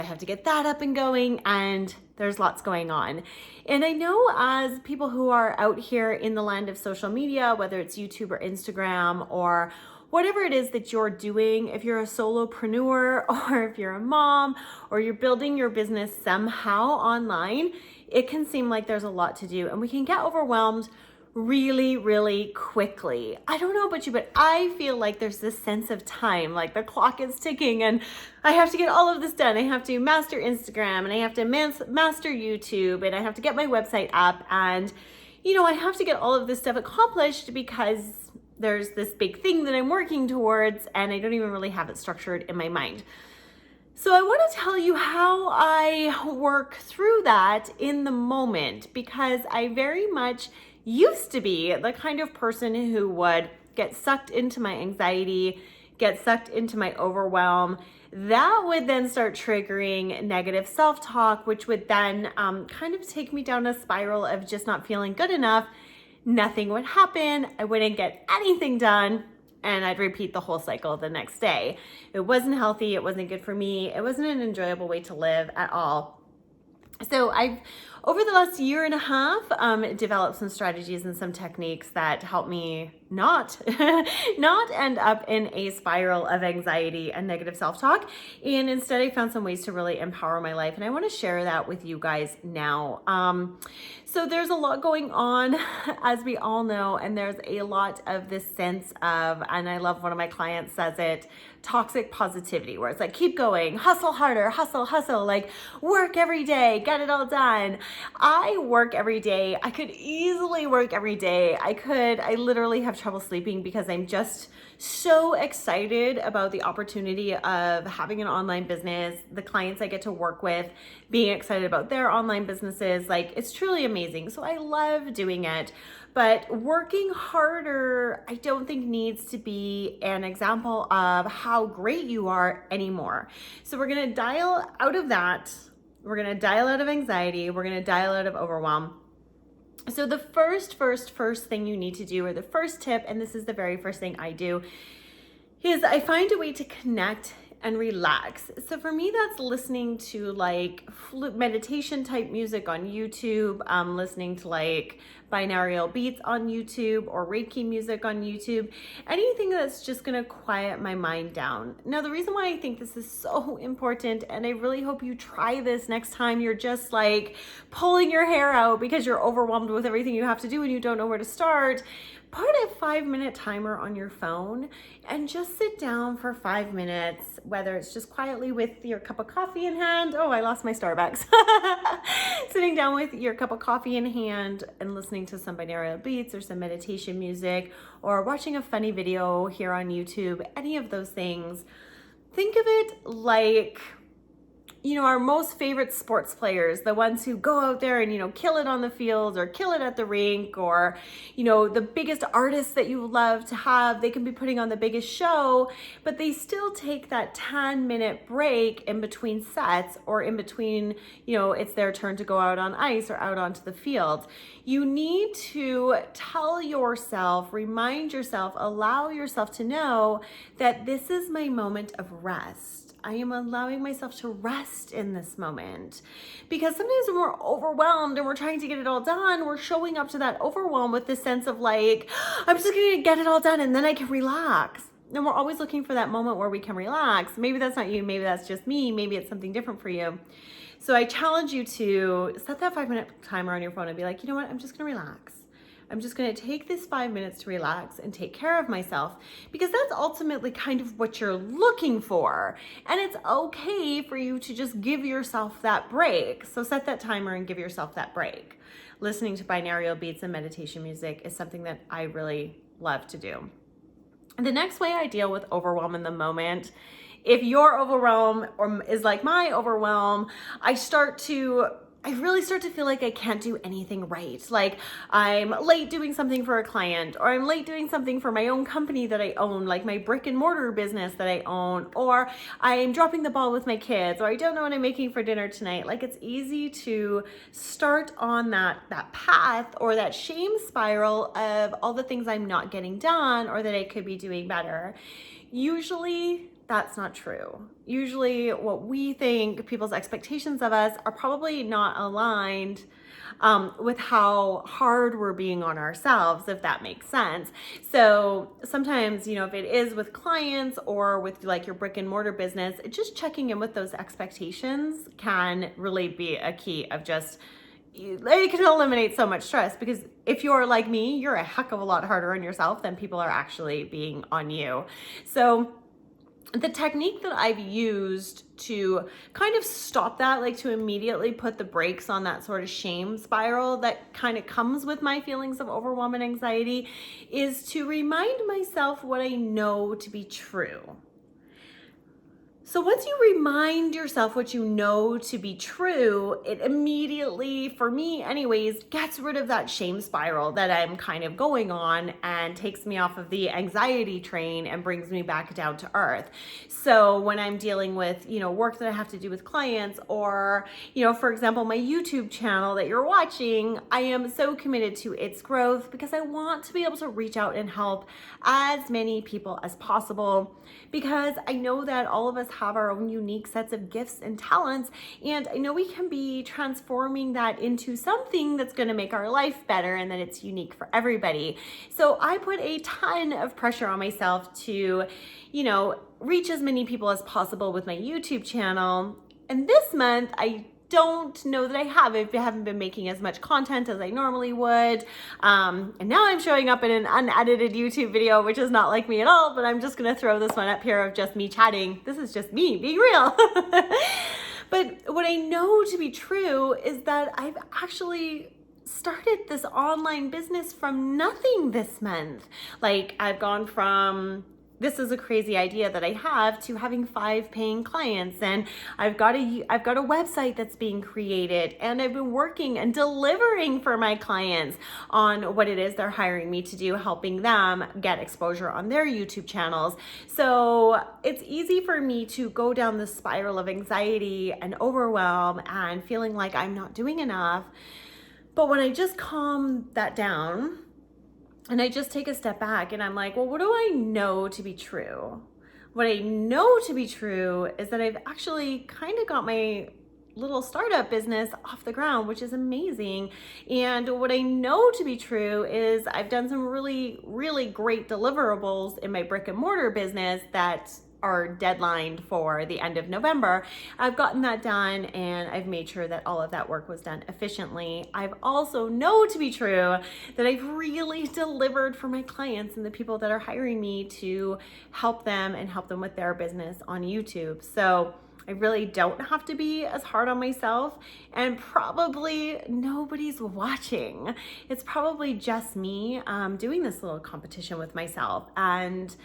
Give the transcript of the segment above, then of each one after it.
I have to get that up and going, and there's lots going on. And I know as people who are out here in the land of social media, whether it's YouTube or Instagram or whatever it is that you're doing, if you're a solopreneur or if you're a mom or you're building your business somehow online, it can seem like there's a lot to do and we can get overwhelmed really, really quickly. I don't know about you, but I feel like there's this sense of time, like the clock is ticking and I have to get all of this done. I have to master Instagram and I have to master YouTube and I have to get my website up and, I have to get all of this stuff accomplished because there's this big thing that I'm working towards and I don't even really have it structured in my mind. So I want to tell you how I work through that in the moment, because I very much used to be the kind of person who would get sucked into my anxiety, get sucked into my overwhelm. That would then start triggering negative self-talk, which would then kind of take me down a spiral of just not feeling good enough. Nothing would happen. I wouldn't get anything done. And I'd repeat the whole cycle the next day. It wasn't healthy. It wasn't good for me. It wasn't an enjoyable way to live at all. So I've, over the last year and a half, developed some strategies and some techniques that help me not end up in a spiral of anxiety and negative self-talk. And instead I found some ways to really empower my life. And I want to share that with you guys now. So there's a lot going on, as we all know, and there's a lot of this sense of, and I love one of my clients says it, toxic positivity, where it's like, keep going, hustle harder, hustle, like work every day, get it all done. I work every day. I could easily work every day. I literally have trouble sleeping because I'm just so excited about the opportunity of having an online business, the clients I get to work with, being excited about their online businesses. Like, it's truly amazing. So I love doing it. But working harder, I don't think needs to be an example of how great you are anymore. So we're going to dial out of that. We're going to dial out of anxiety. We're going to dial out of overwhelm. So the first thing you need to do, or the first tip, and this is the very first thing I do, is I find a way to connect and relax. So for me, that's listening to like meditation type music on YouTube, listening to like binaural beats on YouTube or Reiki music on YouTube, anything that's just gonna quiet my mind down. Now, the reason why I think this is so important, and I really hope you try this next time you're just like pulling your hair out because you're overwhelmed with everything you have to do and you don't know where to start, put a 5-minute timer on your phone and just sit down for 5 minutes, whether it's just quietly with your cup of coffee in hand. Oh, I lost my Starbucks. Sitting down with your cup of coffee in hand and listening to some binaural beats or some meditation music or watching a funny video here on YouTube, any of those things. Think of it like, our most favorite sports players, the ones who go out there and, kill it on the field or kill it at the rink, or, the biggest artists that you love to have, they can be putting on the biggest show, but they still take that 10-minute break in between sets or in between, it's their turn to go out on ice or out onto the field. You need to tell yourself, remind yourself, allow yourself to know that this is my moment of rest. I am allowing myself to rest in this moment, because sometimes when we're overwhelmed and we're trying to get it all done, we're showing up to that overwhelm with this sense of like, I'm just going to get it all done and then I can relax. And we're always looking for that moment where we can relax. Maybe that's not you. Maybe that's just me. Maybe it's something different for you. So I challenge you to set that 5-minute timer on your phone and be like, you know what? I'm just going to relax. I'm just going to take this 5 minutes to relax and take care of myself, because that's ultimately kind of what you're looking for. And it's okay for you to just give yourself that break. So set that timer and give yourself that break. Listening to binaural beats and meditation music is something that I really love to do. And the next way I deal with overwhelm in the moment, if your overwhelm is like my overwhelm, I really start to feel like I can't do anything right. Like I'm late doing something for a client, or I'm late doing something for my own company that I own, like my brick and mortar business that I own, or I'm dropping the ball with my kids, or I don't know what I'm making for dinner tonight. Like, it's easy to start on that path or that shame spiral of all the things I'm not getting done or that I could be doing better. Usually that's not true. Usually what we think, people's expectations of us, are probably not aligned with how hard we're being on ourselves, if that makes sense. So sometimes, if it is with clients or with like your brick and mortar business, just checking in with those expectations can really be a key of just, it can eliminate so much stress, because if you're like me, you're a heck of a lot harder on yourself than people are actually being on you. So the technique that I've used to kind of stop that, like to immediately put the brakes on that sort of shame spiral that kind of comes with my feelings of overwhelm and anxiety, is to remind myself what I know to be true. So once you remind yourself what you know to be true, it immediately, for me anyways, gets rid of that shame spiral that I'm kind of going on, and takes me off of the anxiety train and brings me back down to earth. So when I'm dealing with, work that I have to do with clients, or, for example, my YouTube channel that you're watching, I am so committed to its growth because I want to be able to reach out and help as many people as possible, because I know that all of us have our own unique sets of gifts and talents, and I know we can be transforming that into something that's going to make our life better and that it's unique for everybody. So I put a ton of pressure on myself to, reach as many people as possible with my YouTube channel. And this month, I don't know that I haven't been making as much content as I normally would. And now I'm showing up in an unedited YouTube video, which is not like me at all, but I'm just gonna throw this one up here of just me chatting. This is just me being real. But what I know to be true is that I've actually started this online business from nothing this month. Like, I've gone from, this is a crazy idea that I have, to having 5 paying clients, and I've got a website that's being created, and I've been working and delivering for my clients on what it is they're hiring me to do, helping them get exposure on their YouTube channels. So it's easy for me to go down the spiral of anxiety and overwhelm and feeling like I'm not doing enough. But when I just calm that down, and I just take a step back and I'm like, well, what do I know to be true? What I know to be true is that I've actually kind of got my little startup business off the ground, which is amazing. And what I know to be true is I've done some really, really great deliverables in my brick and mortar business that are deadlined for the end of November. I've gotten that done, and I've made sure that all of that work was done efficiently. I've also know to be true that I've really delivered for my clients and the people that are hiring me to help them and help them with their business on YouTube. So I really don't have to be as hard on myself, and probably nobody's watching. It's probably just me doing this little competition with myself. And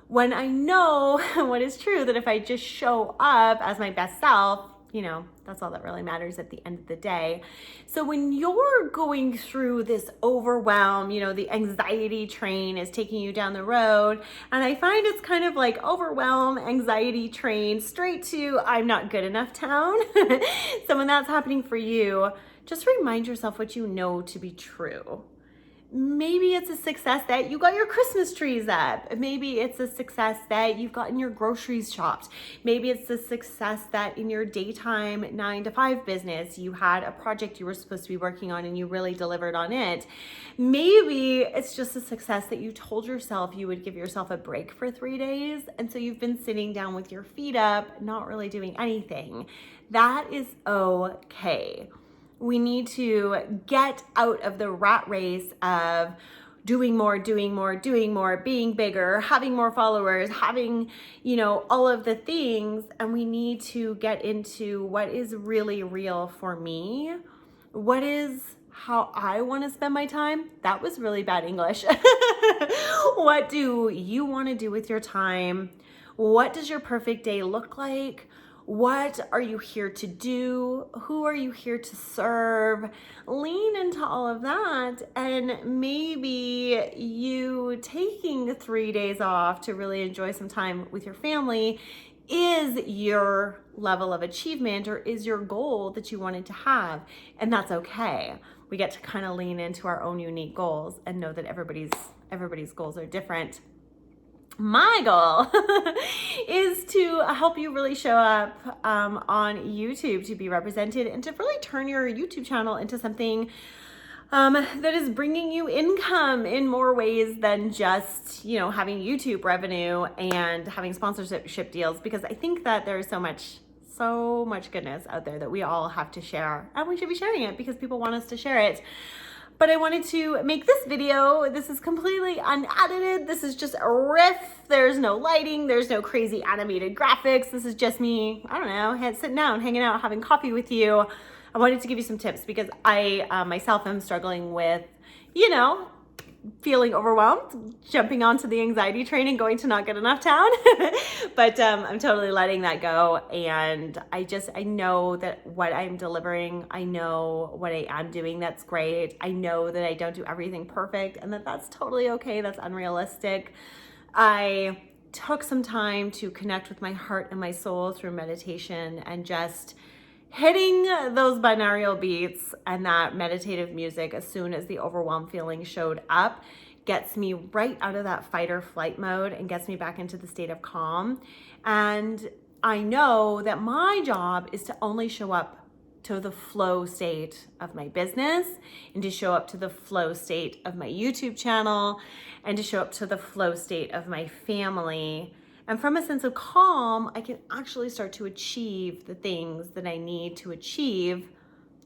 when I know what is true, that if I just show up as my best self, that's all that really matters at the end of the day. So when you're going through this overwhelm, the anxiety train is taking you down the road, and I find it's kind of like overwhelm, anxiety train, straight to I'm not good enough town. So when that's happening for you, just remind yourself what you know to be true. Maybe it's a success that you got your Christmas trees up. Maybe it's a success that you've gotten your groceries shopped. Maybe it's a success that in your daytime 9-to-5 business, you had a project you were supposed to be working on and you really delivered on it. Maybe it's just a success that you told yourself you would give yourself a break for 3 days. And so you've been sitting down with your feet up, not really doing anything. That is okay. We need to get out of the rat race of doing more, being bigger, having more followers, having, all of the things. And we need to get into what is really real for me. What is how I want to spend my time? That was really bad English. What do you want to do with your time? What does your perfect day look like? What are you here to do? Who are you here to serve? Lean into all of that, and maybe you taking 3 days off to really enjoy some time with your family is your level of achievement, or is your goal that you wanted to have, and that's okay. We get to kind of lean into our own unique goals and know that everybody's goals are different. My goal is to help you really show up on YouTube, to be represented, and to really turn your YouTube channel into something that is bringing you income in more ways than just, having YouTube revenue and having sponsorship deals, because I think that there's so much goodness out there that we all have to share, and we should be sharing it because people want us to share it. But I wanted to make this video. This is completely unedited. This is just a riff. There's no lighting. There's no crazy animated graphics. This is just me, I don't know, sitting down, hanging out, having coffee with you. I wanted to give you some tips because I myself am struggling with, feeling overwhelmed, jumping onto the anxiety train and going to Not Good Enough Town. But I'm totally letting that go. And I know that what I'm delivering, I know what I am doing, that's great. I know that I don't do everything perfect and that's totally okay. That's unrealistic. I took some time to connect with my heart and my soul through meditation, and just hitting those binaural beats and that meditative music as soon as the overwhelm feeling showed up gets me right out of that fight or flight mode and gets me back into the state of calm. And I know that my job is to only show up to the flow state of my business, and to show up to the flow state of my YouTube channel, and to show up to the flow state of my family. And from a sense of calm, I can actually start to achieve the things that I need to achieve,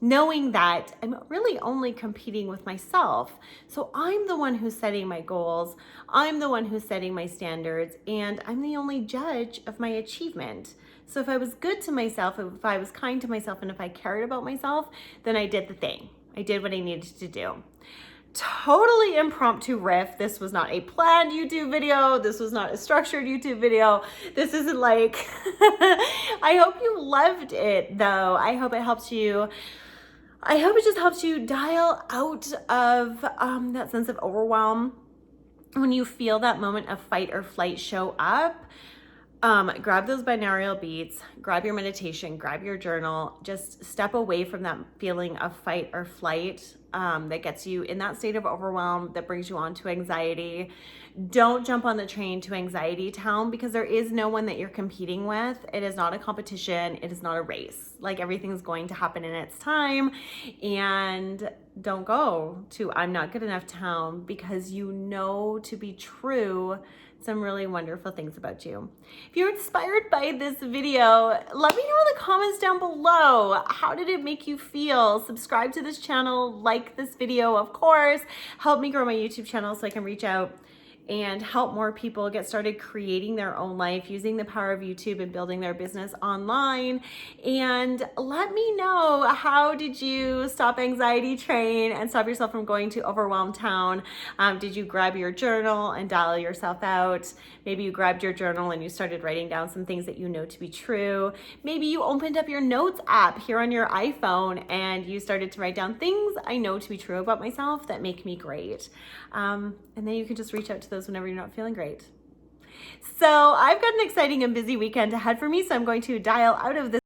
knowing that I'm really only competing with myself. So I'm the one who's setting my goals, I'm the one who's setting my standards, and I'm the only judge of my achievement. So if I was good to myself, if I was kind to myself, and if I cared about myself, then I did the thing. I did what I needed to do. Totally impromptu riff. This was not a planned YouTube video. This was not a structured YouTube video. This isn't like, I hope you loved it though. I hope it helps you. I hope it just helps you dial out of that sense of overwhelm. When you feel that moment of fight or flight show up, grab those binaural beats, grab your meditation, grab your journal, just step away from that feeling of fight or flight that gets you in that state of overwhelm, that brings you on to anxiety. Don't jump on the train to anxiety town, because there is no one that you're competing with. It is not a competition. It is not a race. Like, everything's going to happen in its time. And don't go to I'm not good enough town, because you know to be true some really wonderful things about you. If you're inspired by this video, let me know in the comments down below. How did it make you feel? Subscribe to this channel, like this video, of course. Help me grow my YouTube channel so I can reach out and help more people get started creating their own life using the power of YouTube and building their business online. And let me know, how did you stop anxiety train and stop yourself from going to overwhelm town? Did you grab your journal and dial yourself out? Maybe you grabbed your journal and you started writing down some things that you know to be true. Maybe you opened up your notes app here on your iPhone and you started to write down things I know to be true about myself that make me great. And then you can just reach out to those whenever you're not feeling great. So I've got an exciting and busy weekend ahead for me, so I'm going to dial out of this